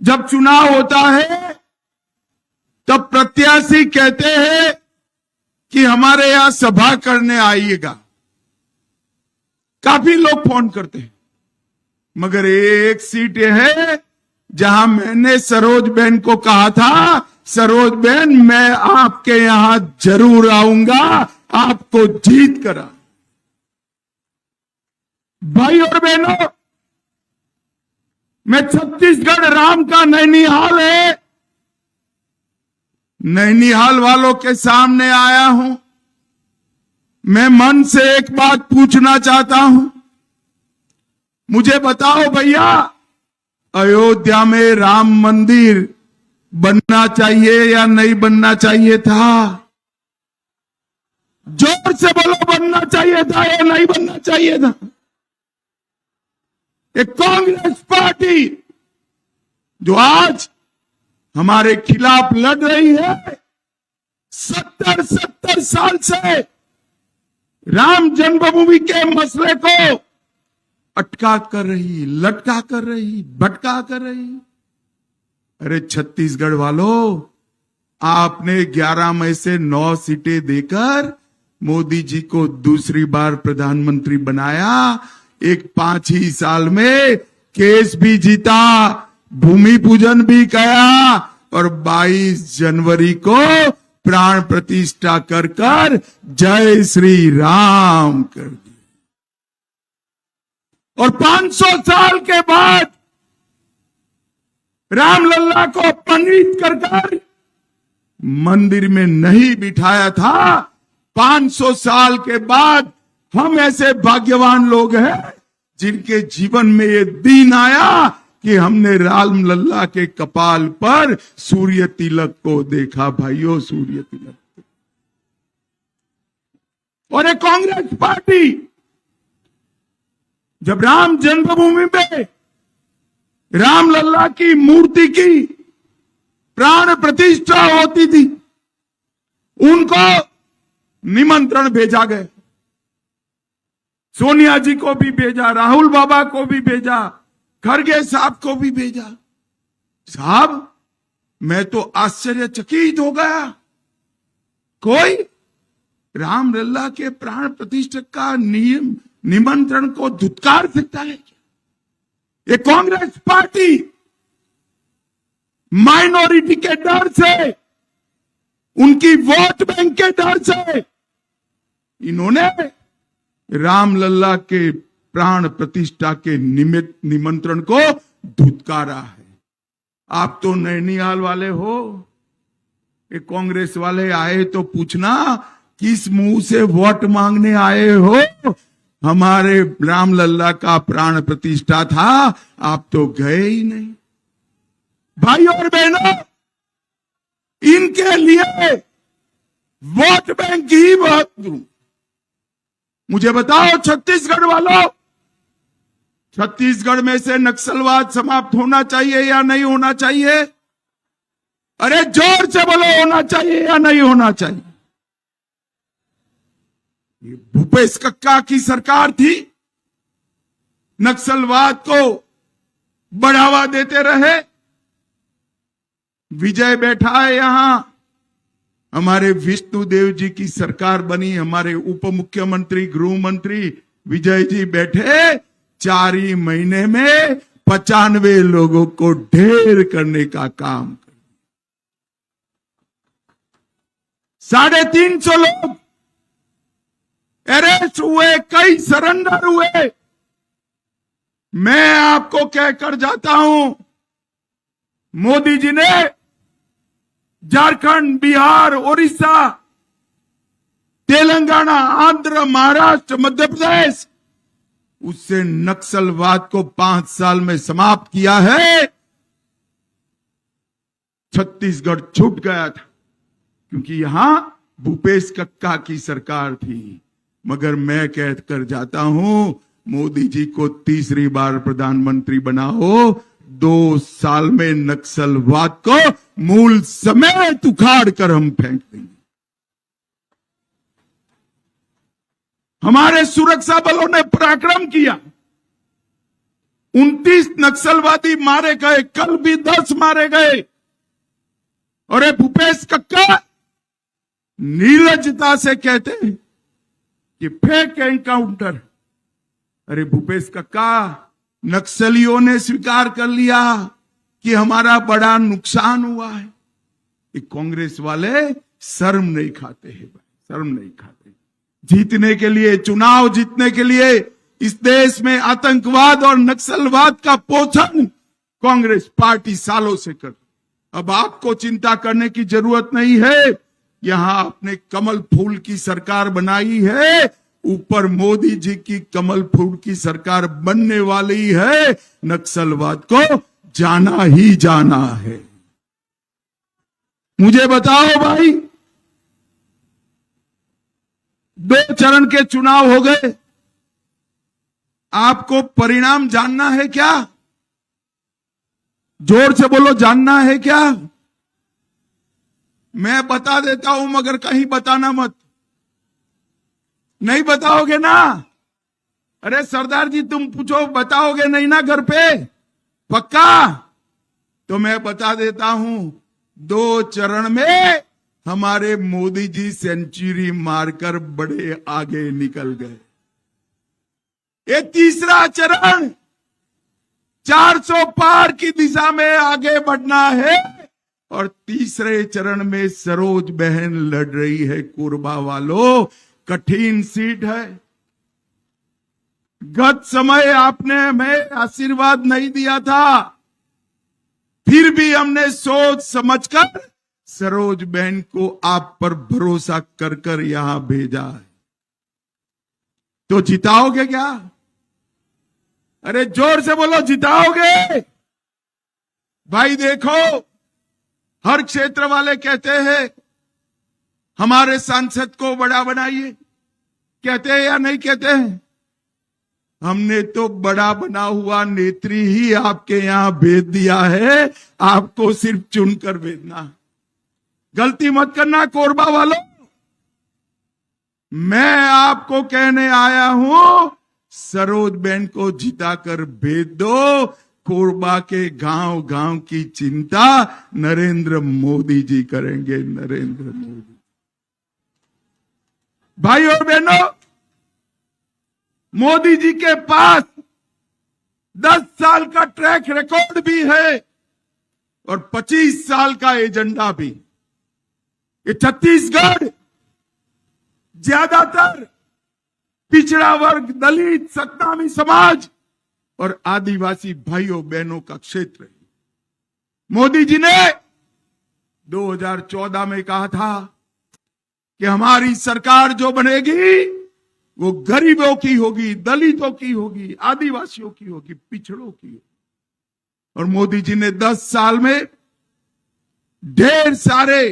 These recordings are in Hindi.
जब चुनाव होता है तब प्रत्याशी कहते हैं कि हमारे यहां सभा करने आइएगा। काफी लोग फोन करते हैं, मगर एक सीट है जहां मैंने सरोज बहन को कहा था, सरोज बहन मैं आपके यहां जरूर आऊंगा, आपको जीत करा। भाई और बहनों, मैं छत्तीसगढ़ राम का नैनीहाल है, नैनीहाल वालों के सामने आया हूं। मैं मन से एक बात पूछना चाहता हूं, मुझे बताओ भैया, अयोध्या में राम मंदिर बनना चाहिए या नहीं बनना चाहिए था? जोर से बोलो, बनना चाहिए था या नहीं बनना चाहिए था? एक कांग्रेस पार्टी जो आज हमारे खिलाफ लड़ रही है, 70 साल से राम जन्मभूमि के मसले को अटका कर रही, लटका कर रही, भटका कर रही। अरे छत्तीसगढ़ वालों, आपने 11 में से 9 सीटें देकर मोदी जी को दूसरी बार प्रधानमंत्री बनाया। एक 5 ही साल में केस भी जीता, भूमि पूजन भी किया और 22 जनवरी को प्राण प्रतिष्ठा कर कर जय श्री राम कर दी। और 500 साल के बाद रामलल्ला को पंडित कर कर मंदिर में नहीं बिठाया था। 500 साल के बाद हम ऐसे भाग्यवान लोग हैं जिनके जीवन में ये दिन आया कि हमने रामलल्ला के कपाल पर सूर्य तिलक को देखा। भाइयों, सूर्य तिलक। और एक कांग्रेस पार्टी जब राम जन्मभूमि में रामलल्ला की मूर्ति की प्राण प्रतिष्ठा होती थी, उनको निमंत्रण भेजा गया। सोनिया जी को भी भेजा, राहुल बाबा को भी भेजा, खरगे साहब को भी भेजा। साहब, मैं तो आश्चर्यचकित हो गया। कोई रामलल्ला के प्राण प्रतिष्ठा का निमंत्रण को धुतकार सकता है क्या? ये कांग्रेस पार्टी माइनॉरिटी के डर से, उनकी वोट बैंक के डर से इन्होंने रामलल्ला के प्राण प्रतिष्ठा के निमंत्रण को धुतकारा है। आप तो नैनीहाल वाले हो, ये कांग्रेस वाले आए तो पूछना किस मुंह से वोट मांगने आए हो? हमारे रामलल्ला का प्राण प्रतिष्ठा था, आप तो गए ही नहीं। भाई और बहनों, इनके लिए वोट बैंक ही बहुत दूं। मुझे बताओ छत्तीसगढ़ वालों, छत्तीसगढ़ में से नक्सलवाद समाप्त होना चाहिए या नहीं होना चाहिए? अरे जोर से बोलो, होना चाहिए या नहीं होना चाहिए? ये भूपेश कक्का की सरकार थी, नक्सलवाद को बढ़ावा देते रहे। विजय बैठा है यहां, हमारे विष्णुदेव जी की सरकार बनी, हमारे उप मुख्यमंत्री गृह मंत्री विजय जी बैठे। 4 ही महीने में 95 लोगों को ढेर करने का काम कर, 350 लोग अरेस्ट हुए, कई सरेंडर हुए। मैं आपको कहकर जाता हूं, मोदी जी ने झारखंड, बिहार, उड़ीसा, तेलंगाना, आंध्र, महाराष्ट्र, मध्य प्रदेश, उससे नक्सलवाद को 5 साल में समाप्त किया है। छत्तीसगढ़ छूट गया था क्योंकि यहां भूपेश कक्का की सरकार थी। मगर मैं कहकर जाता हूं, मोदी जी को तीसरी बार प्रधानमंत्री बनाओ, 2 साल में नक्सलवाद को मूल समेत उखाड़ कर हम फेंक देंगे। हमारे सुरक्षा बलों ने पराक्रम किया, 29 नक्सलवादी मारे गए, कल भी 10 मारे गए। और ये भूपेश कक्का नीरजता से कहते हैं कि फेक एनकाउंटर। अरे भूपेश कक्का, नक्सलियों ने स्वीकार कर लिया कि हमारा बड़ा नुकसान हुआ है। ये कांग्रेस वाले शर्म नहीं खाते हैं भाई, शर्म नहीं खाते। जीतने के लिए, चुनाव जीतने के लिए इस देश में आतंकवाद और नक्सलवाद का पोषण कांग्रेस पार्टी सालों से कर। अब आपको चिंता करने की जरूरत नहीं है। यहां आपने कमल फूल की सरकार बनाई है, ऊपर मोदी जी की कमल फूल की सरकार बनने वाली है। नक्सलवाद को जाना ही जाना है। मुझे बताओ भाई, 2 चरण के चुनाव हो गए, आपको परिणाम जानना है क्या? जोर से बोलो, जानना है क्या? मैं बता देता हूं, मगर कहीं बताना मत। नहीं बताओगे ना? अरे सरदार जी तुम पूछो, बताओगे नहीं ना घर पे? पक्का? तो मैं बता देता हूं, 2 चरण में हमारे मोदी जी सेंचुरी मारकर बड़े आगे निकल गए। ये तीसरा चरण 400 पार की दिशा में आगे बढ़ना है। और तीसरे चरण में सरोज बहन लड़ रही है। कोरबा वालों, कठिन सीट है। गत समय आपने हमें आशीर्वाद नहीं दिया था, फिर भी हमने सोच समझकर सरोज बहन को आप पर भरोसा कर कर यहां भेजा है। तो जिताओगे क्या? अरे जोर से बोलो, जिताओगे? भाई देखो, हर क्षेत्र वाले कहते हैं हमारे सांसद को बड़ा बनाइए। कहते हैं या नहीं कहते हैं? हमने तो बड़ा बना हुआ नेत्री ही आपके यहां भेज दिया है, आपको सिर्फ चुनकर भेजना। गलती मत करना कोरबा वालों। मैं आपको कहने आया हूं, सरोज बहन को जिताकर भेज दो। कोरबा के गांव गांव की चिंता नरेंद्र मोदी जी करेंगे। नरेंद्र मोदी। भाई और बहनों, मोदी जी के पास 10 साल का ट्रैक रिकॉर्ड भी है और 25 साल का एजेंडा भी। ये छत्तीसगढ़ ज्यादातर पिछड़ा वर्ग, दलित, सत्नामी समाज और आदिवासी भाइयों बहनों का क्षेत्र है। मोदी जी ने 2014 में कहा था कि हमारी सरकार जो बनेगी वो गरीबों की होगी, दलितों की होगी, आदिवासियों की होगी, पिछड़ों की होगी। और मोदी जी ने 10 साल में ढेर सारे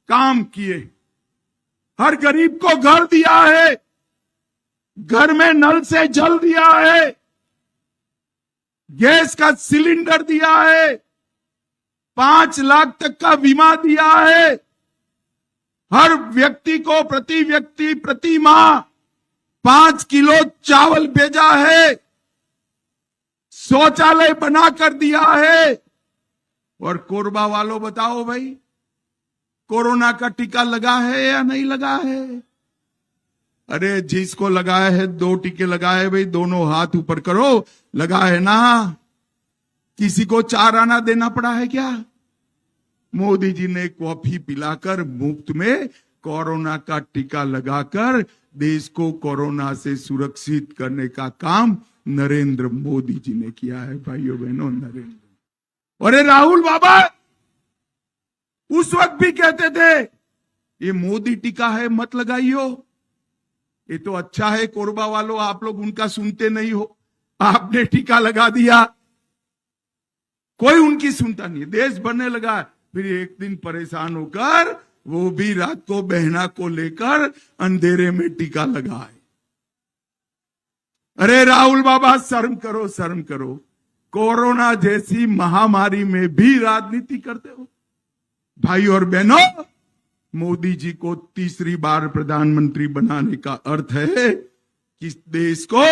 काम किए। हर गरीब को घर दिया है, घर में नल से जल दिया है, गैस का सिलेंडर दिया है, 5 लाख तक का बीमा दिया है, हर व्यक्ति को प्रति माह 5 किलो चावल भेजा है, शौचालय बनाकर दिया है। और कोरबा वालों बताओ भाई, कोरोना का टीका लगा है या नहीं लगा है? अरे जिसको लगाया है, 2 टीके लगाए भाई, दोनों हाथ ऊपर करो, लगा है ना? किसी को 4 आना देना पड़ा है क्या? मोदी जी ने कॉफी पिलाकर मुफ्त में कोरोना का टीका लगाकर देश को कोरोना से सुरक्षित करने का काम नरेंद्र मोदी जी ने किया है। भाइयों बहनों, नरेंद्र। और राहुल बाबा उस वक्त भी कहते थे ये मोदी टीका है, मत लगाइयो। ये तो अच्छा है कोरबा वालों, आप लोग उनका सुनते नहीं हो, आपने टीका लगा दिया, कोई उनकी सुनता नहीं, देश बनने लगा। फिर एक दिन परेशान होकर वो भी रात को बहना को लेकर अंधेरे में टीका लगाए। अरे राहुल बाबा, शर्म करो, शर्म करो। कोरोना जैसी महामारी में भी राजनीति करते हो। भाई और बहनों, मोदी जी को तीसरी बार प्रधानमंत्री बनाने का अर्थ है कि देश को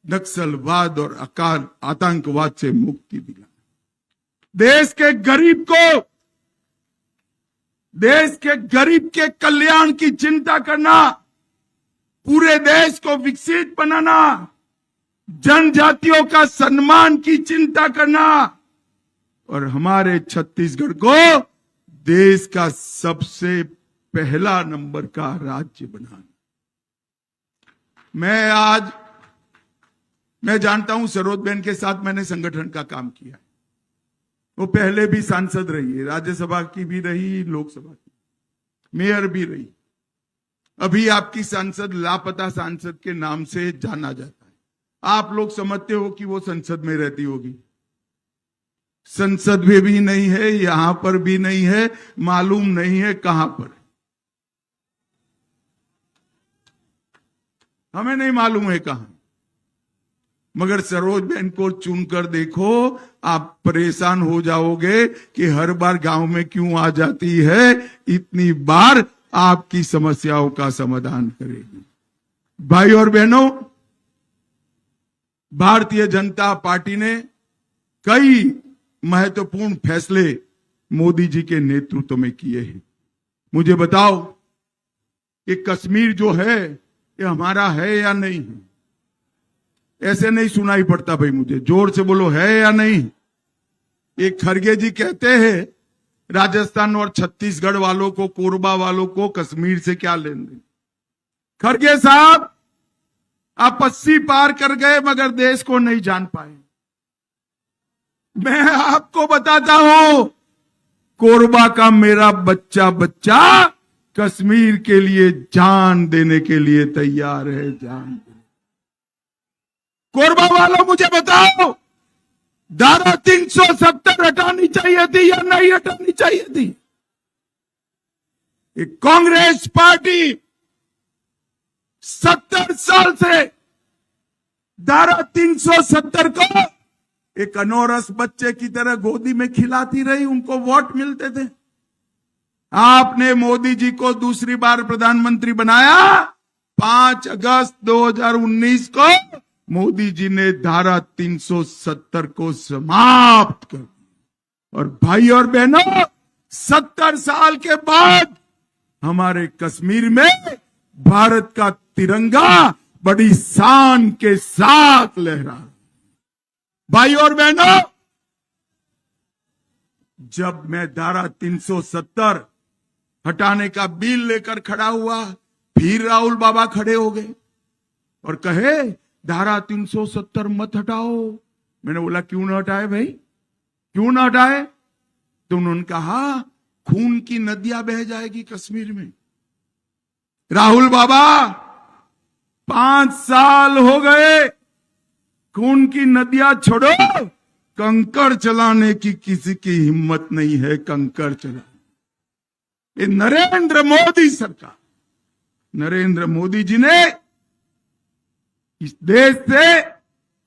नक्सलवाद और अकाल आतंकवाद से मुक्ति दिलाना, देश के गरीब के कल्याण की चिंता करना, पूरे देश को विकसित बनाना, जनजातियों का सम्मान की चिंता करना और हमारे छत्तीसगढ़ को देश का सबसे पहला नंबर का राज्य बनाना। मैं जानता हूं सरोजबेन के साथ मैंने संगठन का काम किया है। वो पहले भी सांसद रही है, राज्यसभा की भी रही, लोकसभा की, मेयर भी रही। अभी आपकी सांसद लापता सांसद के नाम से जाना जाता है। आप लोग समझते हो कि वो संसद में रहती होगी। संसद में भी नहीं है, यहां पर भी नहीं है, मालूम नहीं है कहां पर। हमें नहीं मालूम है कहां, मगर सरोजबेन को चुनकर देखो, आप परेशान हो जाओगे कि हर बार गांव में क्यों आ जाती है, इतनी बार आपकी समस्याओं का समाधान करेगी। भाई और बहनों, भारतीय जनता पार्टी ने कई महत्वपूर्ण फैसले मोदी जी के नेतृत्व में किए हैं। मुझे बताओ, ये कश्मीर जो है ये हमारा है या नहीं है? ऐसे नहीं सुनाई पड़ता भाई, मुझे जोर से बोलो, है या नहीं? एक खरगे जी कहते हैं राजस्थान और छत्तीसगढ़ वालों को, कोरबा वालों को कश्मीर से क्या लेन देन। खरगे साहब, आप 80 पार कर गए मगर देश को नहीं जान पाए। मैं आपको बताता हूं, कोरबा का मेरा बच्चा कश्मीर के लिए जान देने के लिए तैयार है। जान कोरबा वालों, मुझे बताओ, धारा 370 हटानी चाहिए थी या नहीं हटानी चाहिए थी? एक कांग्रेस पार्टी 70 साल से धारा 370 को एक अनोरस बच्चे की तरह गोदी में खिलाती रही, उनको वोट मिलते थे। आपने मोदी जी को दूसरी बार प्रधानमंत्री बनाया। 5 अगस्त 2019 को मोदी जी ने धारा 370 को समाप्त कर दिया। और भाई और बहनों, 70 साल के बाद हमारे कश्मीर में भारत का तिरंगा बड़ी शान के साथ लहरा। भाई और बहनों, जब मैं धारा 370 हटाने का बिल लेकर खड़ा हुआ, फिर राहुल बाबा खड़े हो गए और कहे धारा 370 मत हटाओ। मैंने बोला क्यों ना हटाए भाई, क्यों ना हटाए? तो उन्होंने कहा खून की नदियां बह जाएगी कश्मीर में। राहुल बाबा, 5 साल हो गए, खून की नदियां छोड़ो, कंकड़ चलाने की किसी की हिम्मत नहीं है। कंकड़ चला ये नरेंद्र मोदी सरकार, नरेंद्र मोदी जी ने इस देश से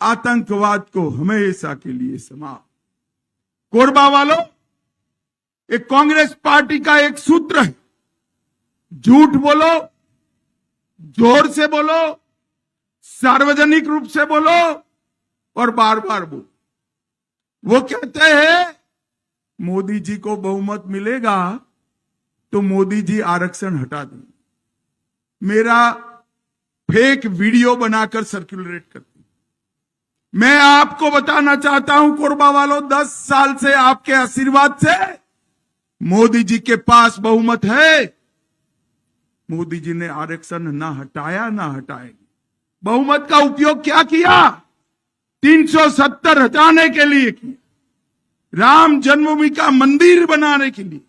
आतंकवाद को हमेशा के लिए समाप्त। कोरबा वालों, एक कांग्रेस पार्टी का एक सूत्र है, झूठ बोलो, जोर से बोलो, सार्वजनिक रूप से बोलो और बार बार बोलो। वो कहते हैं मोदी जी को बहुमत मिलेगा तो मोदी जी आरक्षण हटा देंगे। मेरा फेक वीडियो बनाकर सर्कुलेट करती। मैं आपको बताना चाहता हूं कोरबा वालों, 10 साल से आपके आशीर्वाद से मोदी जी के पास बहुमत है। मोदी जी ने आरक्षण ना हटाया ना हटाएंगे। बहुमत का उपयोग क्या किया? 370 हटाने के लिए किया, राम जन्मभूमि का मंदिर बनाने के लिए,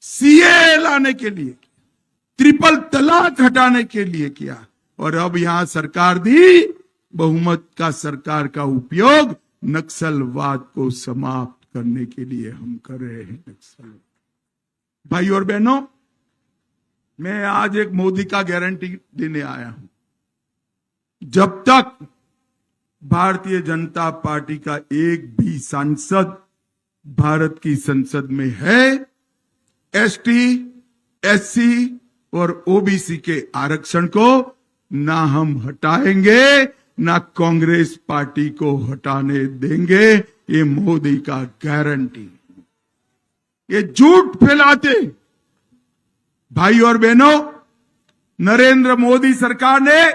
सीए लाने के लिए किया, ट्रिपल तलाक हटाने के लिए किया। और अब यहां सरकार दी, बहुमत का सरकार का उपयोग नक्सलवाद को समाप्त करने के लिए हम कर रहे हैं। नक्सल भाई और बहनों, मैं आज एक मोदी का गारंटी देने आया हूं। जब तक भारतीय जनता पार्टी का एक भी सांसद भारत की संसद में है, एसटी, एससी और ओबीसी के आरक्षण को ना हम हटाएंगे ना कांग्रेस पार्टी को हटाने देंगे, ये मोदी का गारंटी। ये झूठ फैलाते भाई और बहनों, नरेंद्र मोदी सरकार ने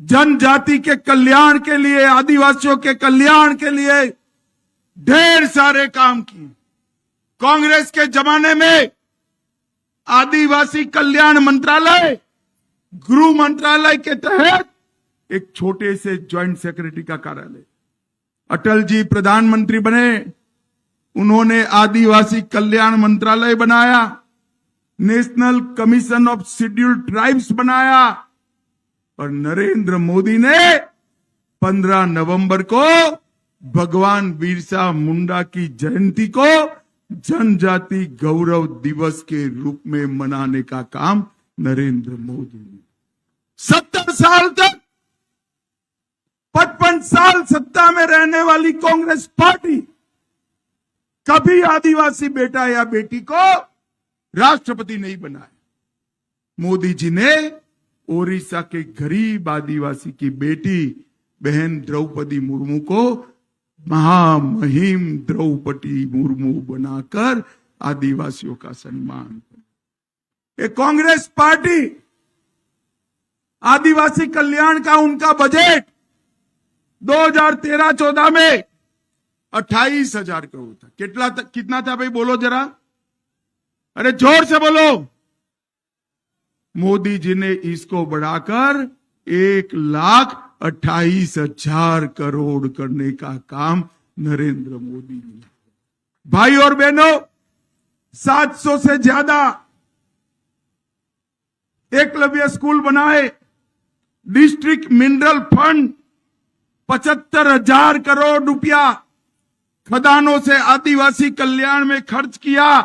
जनजाति के कल्याण के लिए, आदिवासियों के कल्याण के लिए ढेर सारे काम किए। कांग्रेस के जमाने में आदिवासी कल्याण मंत्रालय, गृह मंत्रालय के तहत एक छोटे से ज्वाइंट सेक्रेटरी का कार्यालय, अटल जी प्रधानमंत्री बने, उन्होंने आदिवासी कल्याण मंत्रालय बनाया, national commission of scheduled tribes बनाया, और नरेंद्र मोदी ने 15 नवंबर को भगवान बिरसा मुंडा की जयंती को जनजाति गौरव दिवस के रूप में मनाने का काम नरेंद्र मोदी ने 70 साल तक, 55 साल सत्ता में रहने वाली कांग्रेस पार्टी कभी आदिवासी बेटा या बेटी को राष्ट्रपति नहीं बनाया। मोदी जी ने ओडिशा के गरीब आदिवासी की बेटी बहन द्रौपदी मुर्मू को महामहिम द्रौपदी मुर्मू बनाकर आदिवासियों का सम्मान किया। ये कांग्रेस पार्टी आदिवासी कल्याण का उनका बजट 2013-14 में 28,000 करोड़ था। कितना था भाई, बोलो जरा, अरे जोर से बोलो। मोदी जी ने इसको बढ़ाकर 1,28,000 करोड़ करने का काम नरेंद्र मोदी ने। भाई और बहनों, 700 से ज्यादा एकलव्य स्कूल बनाए, डिस्ट्रिक्ट मिनरल फंड 75,000 करोड़ रुपया खदानों से आदिवासी कल्याण में खर्च किया,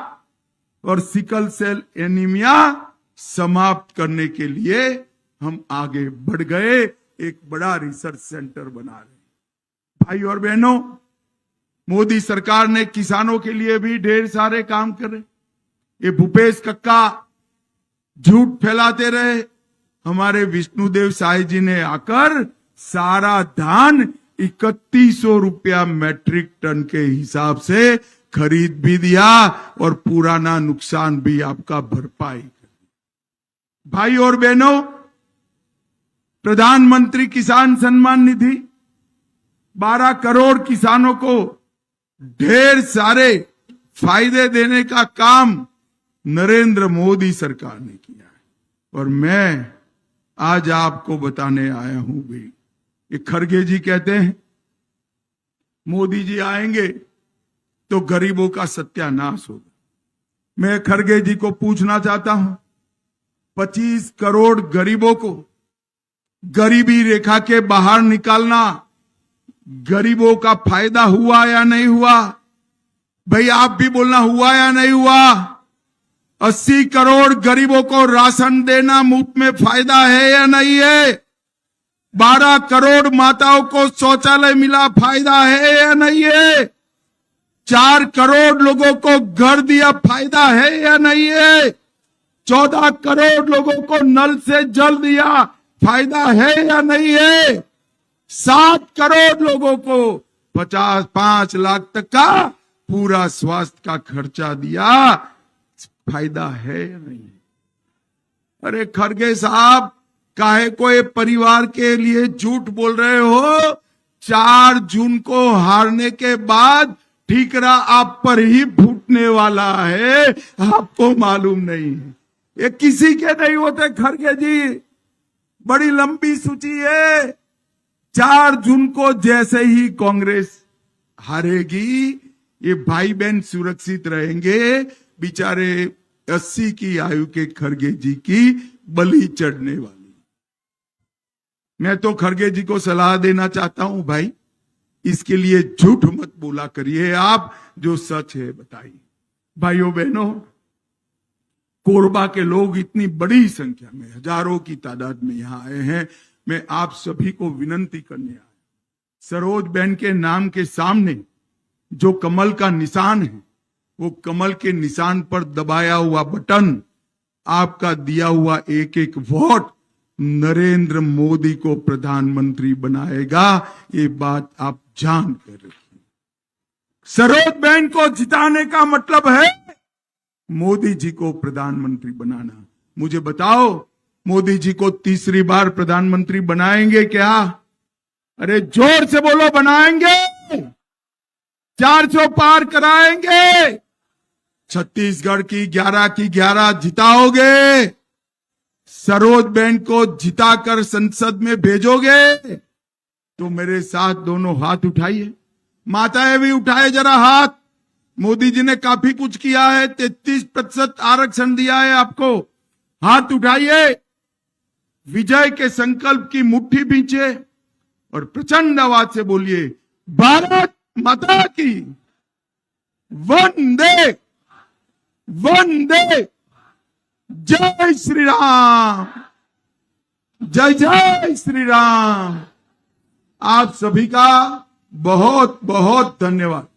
और सिकल सेल एनीमिया समाप्त करने के लिए हम आगे बढ़ गए, एक बड़ा रिसर्च सेंटर बना रहे। भाई और बहनों, मोदी सरकार ने किसानों के लिए भी ढेर सारे काम करे। ये भूपेश कक्का झूठ फैलाते रहे, हमारे विष्णुदेव साय जी ने आकर सारा धान 3100 रुपया मैट्रिक टन के हिसाब से खरीद भी दिया, और पुराना नुकसान भी आपका भरपाई कर। भाई और बहनों, प्रधानमंत्री किसान सम्मान निधि 12 करोड़ किसानों को ढेर सारे फायदे देने का काम नरेंद्र मोदी सरकार ने किया है। और मैं आज आपको बताने आया हूं भी, ये खड़गे जी कहते हैं मोदी जी आएंगे तो गरीबों का सत्यानाश होगा। मैं खड़गे जी को पूछना चाहता हूं, 25 करोड़ गरीबों को गरीबी रेखा के बाहर निकालना, गरीबों का फायदा हुआ या नहीं हुआ? भाई आप भी बोलना, हुआ या नहीं हुआ? 80 करोड़ गरीबों को राशन देना मुफ्त में फायदा है या नहीं है? 12 करोड़ माताओं को शौचालय मिला, फायदा है या नहीं है? 4 करोड़ लोगों को घर दिया, फायदा है या नहीं है? 14 करोड़ लोगों को नल से जल दिया, फायदा है या नहीं है? 7 करोड़ लोगों को 5 लाख तक का पूरा स्वास्थ्य का खर्चा दिया, फायदा है या नहीं? अरे खड़गे साहब, काहे को ये परिवार के लिए झूठ बोल रहे हो? 4 जून को हारने के बाद ठीकरा आप पर ही फूटने वाला है, आपको मालूम नहीं है। ये किसी के नहीं होते खड़गे जी, बड़ी लंबी सूची है। 4 जून को जैसे ही कांग्रेस हारेगी, ये भाई बहन सुरक्षित रहेंगे। बेचारे 80 की आयु के खड़गे जी की बलि चढ़ने वाली। मैं तो खड़गे जी को सलाह देना चाहता हूं, भाई इसके लिए झूठ मत बोला करिए, आप जो सच है बताइए। भाइयों बहनों, कोरबा के लोग इतनी बड़ी संख्या में, हजारों की तादाद में यहां आए हैं। मैं आप सभी को विनंती करने आया, सरोज बहन के नाम के सामने जो कमल का निशान है, वो कमल के निशान पर दबाया हुआ बटन, आपका दिया हुआ एक एक वोट नरेंद्र मोदी को प्रधानमंत्री बनाएगा, ये बात आप जान कर रखिए। सरोज बहन को जिताने का मतलब है मोदी जी को प्रधानमंत्री बनाना। मुझे बताओ, मोदी जी को तीसरी बार प्रधानमंत्री बनाएंगे क्या? अरे जोर से बोलो, बनाएंगे? 400 पार कराएंगे? छत्तीसगढ़ की 11 जिताओगे? सरोज बहन को जिताकर संसद में भेजोगे? तो मेरे साथ दोनों हाथ उठाइए, माताएं भी उठाए जरा हाथ। मोदी जी ने काफी कुछ किया है, 33% आरक्षण दिया है आपको, हाथ उठाइए। विजय के संकल्प की मुट्ठी भींचे और प्रचंड आवाज से बोलिए, भारत माता की वंदे वंदे, जय श्री राम, जय जय श्री राम। आप सभी का बहुत बहुत धन्यवाद।